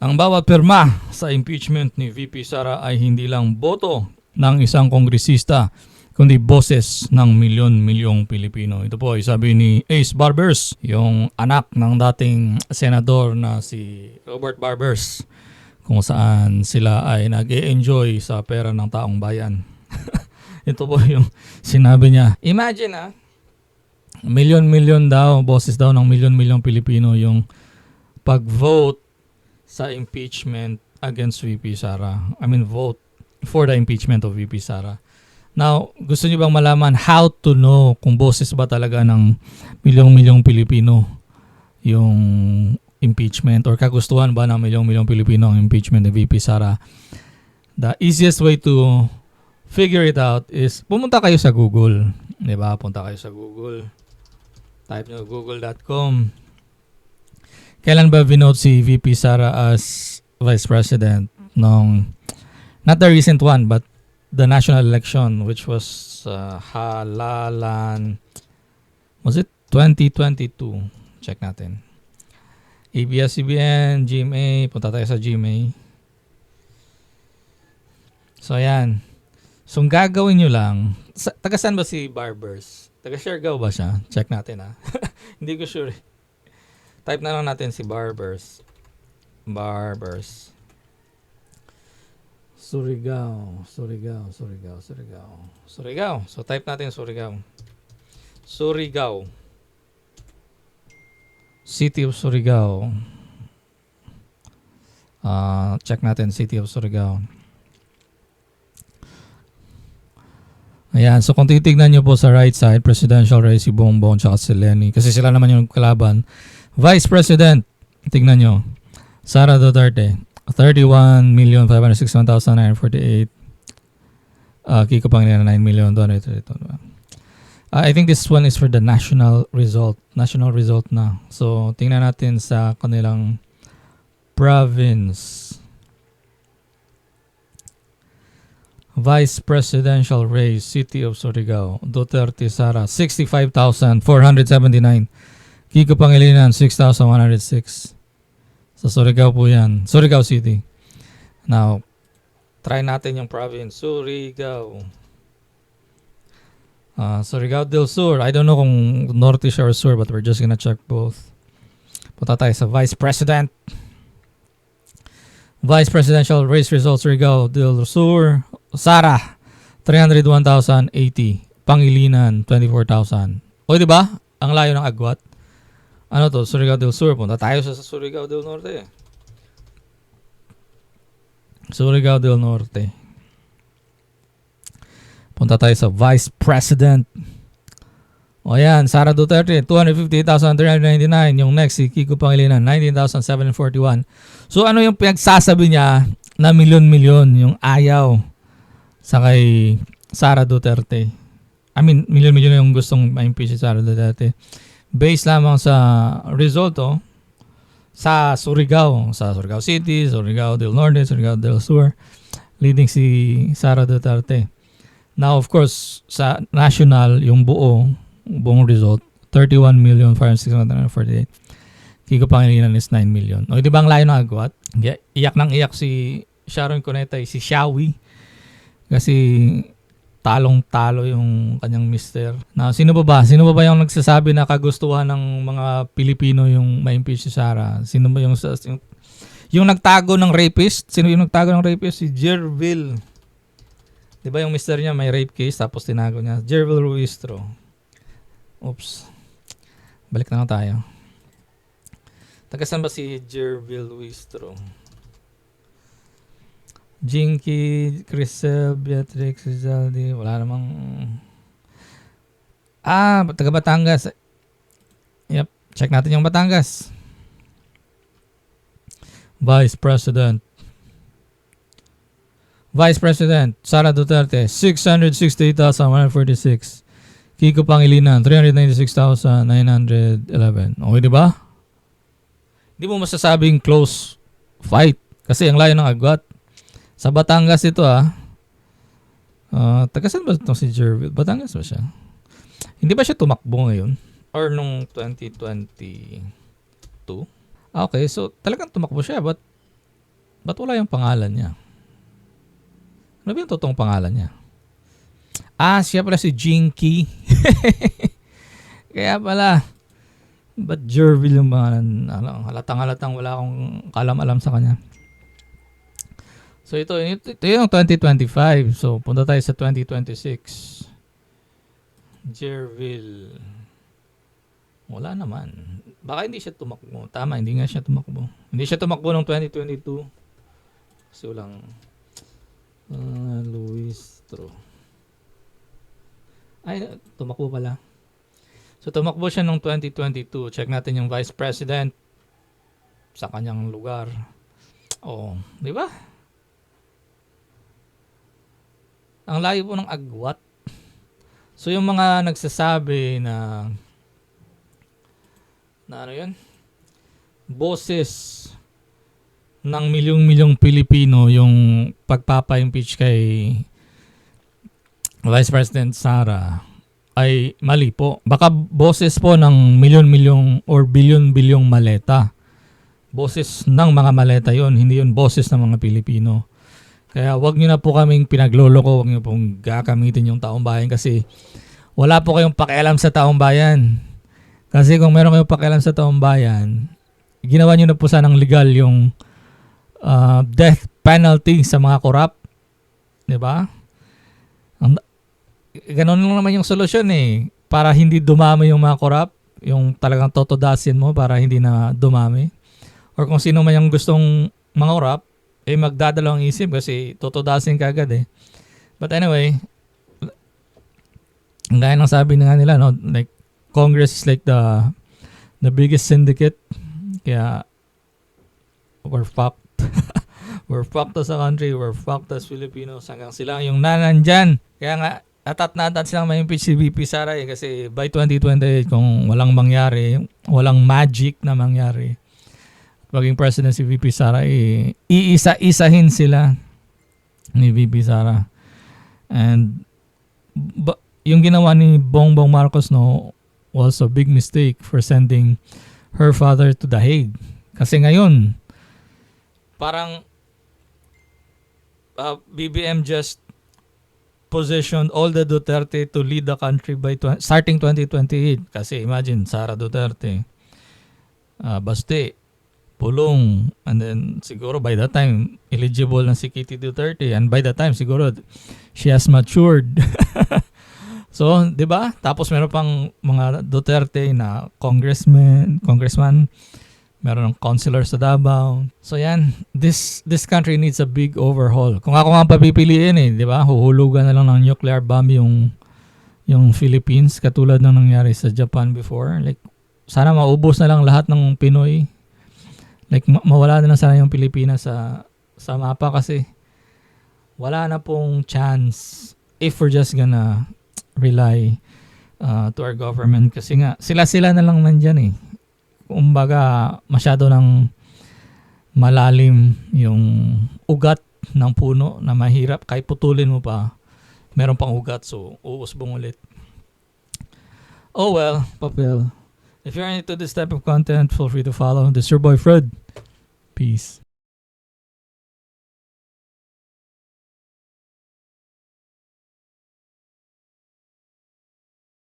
Ang bawat pirma sa impeachment ni VP Sara ay hindi lang boto ng isang kongresista, kundi boses ng milyon-milyong Pilipino. Ito po ay sabi ni Ace Barbers, yung anak ng dating senador na si Robert Barbers, kung saan sila ay nag-e-enjoy sa pera ng taong bayan. Ito po yung sinabi niya. Imagine milyon-milyon daw, boses daw ng milyon-milyong Pilipino yung pag-vote sa impeachment against VP Sara. I mean, vote for the impeachment of VP Sara. Now, gusto niyo bang malaman how to know kung boses ba talaga ng milyong-milyong Pilipino yung impeachment or kagustuhan ba ng milyong-milyong Pilipino ang impeachment ni VP Sara? The easiest way to figure it out is pumunta kayo sa Google. Diba? Punta kayo sa Google. Type nyo google.com. Kailan ba vinote si VP Sara as Vice President? Not the recent one, but the national election, which was halalan, was it 2022? Check natin. ABS-CBN, GMA, punta tayo sa GMA. So, ayan. So, gagawin nyo lang, taga saan ba si Barbers? Taga Siargao ba siya? Check natin Hindi ko sure. Type na lang natin si Barbers. Barbers. Surigao. So type natin Surigao. City of Surigao. Check natin City of Surigao. Ayan, so kung titignan nyo po sa right side, presidential race si Bongbong tsaka si Lenny. Kasi sila naman yung kalaban. Vice President, tignan nyo. Sara Duterte, 31,561,948. Kiko Pangilinan, 9,232. I think this one is for the national result. National result na. So, tingnan natin sa kanilang province. Vice Presidential race, City of Surigao, Duterte Sara, 65,479. Kiko Pangilinan, 6,106. Sa Surigao po yan. Surigao City. Now, try natin yung province. Surigao. Surigao del Sur. I don't know kung Norte siya or Sur, but we're just gonna check both. Punta tayo sa Vice President. Vice Presidential race results, Surigao del Sur. Sara, 301,080. Pangilinan, 24,000. O, diba? Ang layo ng agwat. Ano to? Surigao del Sur. Punta tayo sa Surigao del Norte. Surigao del Norte. Punta tayo sa Vice President. O yan, Sara Duterte, 258,399. Yung next, si Kiko Pangilinan, 19,741. So ano yung pinagsasabi niya na milyon-milyon yung ayaw sa kay Sara Duterte? I mean, milyon-milyon yung gustong ma-impeach si Sara Duterte. Based lamang sa resulto sa Surigao City, Surigao del Norte, Surigao del Sur, leading si Sara Duterte. Now, of course, sa national, yung buong result, 31,561,948. Kiko Pangilinan is 9 million. O, di ba ang layo ng agwat? Iyak nang iyak si Sharon Cuneta, si Shawi. Kasi talong-talo yung kanyang mister. Now, sino ba yung nagsasabi na kagustuhan ng mga Pilipino yung ma-impeach si Sara? Sino ba yung nagtago ng rapist? Sino yung nagtago ng rapist? Si Jervil. Di ba yung mister niya may rape case tapos tinago niya? Jervil Ruistro. Oops. Balik na lang tayo. Tagasan ba si Jervil Ruistro? Jinky, Crisel, Beatrix, Rizaldi, wala namang... taga Batangas. Yep, check natin yung Batangas. Vice President, Sara Duterte, 668,146. Kiko Pangilinan, 396,911. Okay, di ba? Hindi mo masasabing close fight kasi ang layo ng agwat. Sa Batangas ito Tagasan ba itong si Jervil? Batangas ba siya? Hindi ba siya tumakbo ngayon? Or nung 2022? Okay, so talagang tumakbo siya but Ba't wala yung pangalan niya? Ano ba yung totoong pangalan niya? Siya pala si Jinky. Kaya pala, ba't Jervil yung pangalan? Halatang wala akong kalam-alam sa kanya. So ito yung 2025. So punta tayo sa 2026. Jervil. Wala naman. Baka hindi siya tumakbo. Tama, hindi nga siya tumakbo. Hindi siya tumakbo ng 2022. Kasi walang Luis Tro. Ay, tumakbo pala. So tumakbo siya noong 2022. Check natin yung Vice President sa kanyang lugar. Oh, di ba? Ang layo po ng agwat. So yung mga nagsasabi na ano yun? Boses ng milyong-milyong Pilipino yung pagpapa-impeach kay Vice President Sara ay mali po. Baka boses po ng milyon-milyong or bilyon-bilyong maleta. Boses ng mga maleta yon, hindi yun boses ng mga Pilipino. Kaya wag nyo na po kaming pinagloloko, wag nyo pong gagamitin yung taong bayan kasi wala po kayong pakialam sa taong bayan. Kasi kung meron kayong pakialam sa taong bayan, ginawa nyo na po sanang legal yung death penalty sa mga korap. Diba? Ganon lang naman yung solusyon eh. Para hindi dumami yung mga korap, yung talagang totodasin mo para hindi na dumami. Or kung sino man yung gustong mga korap, magdadalawang isip kasi totodasin ka agad eh. But anyway, gaya ng sabi nga nila, no, like Congress is like the biggest syndicate. Kaya we're fucked. We're fucked as a country. We're fucked as Filipinos. Hanggang sila yung nanandyan. Kaya nga, atat silang ma-impeach si VP Sara eh, kasi by 2028 kung walang mangyari, walang magic na mangyari, maging president si VP Sara eh, iisa-isahin sila ni VP Sara. And yung ginawa ni Bongbong Marcos, no, was a big mistake for sending her father to The Hague. Kasi ngayon, parang BBM just positioned all the Duterte to lead the country by starting 2028. Kasi imagine, Sara Duterte, Baste, Pulong, and then siguro by that time, eligible na si Kitty Duterte, and by that time, siguro, she has matured. So, 'di ba? Tapos meron pang mga Duterte na congressman, meron ng councilor sa Davao. So yan, this country needs a big overhaul. Kung ako nga papipiliin 'di ba? Huhulugan na lang ng nuclear bomb yung Philippines katulad ng nangyari sa Japan before. Like sana maubos na lang lahat ng Pinoy. Like mawala na lang sana yung Pilipinas sa mapa kasi wala na pong chance if we're just gonna rely to our government kasi nga sila na lang nandyan eh. Kumbaga masyado ng malalim yung ugat ng puno na mahirap kahit putulin mo pa meron pang ugat, so uusbong ulit. Oh well, papel. If you're into this type of content, feel free to follow. This is your boy Fred. Peace.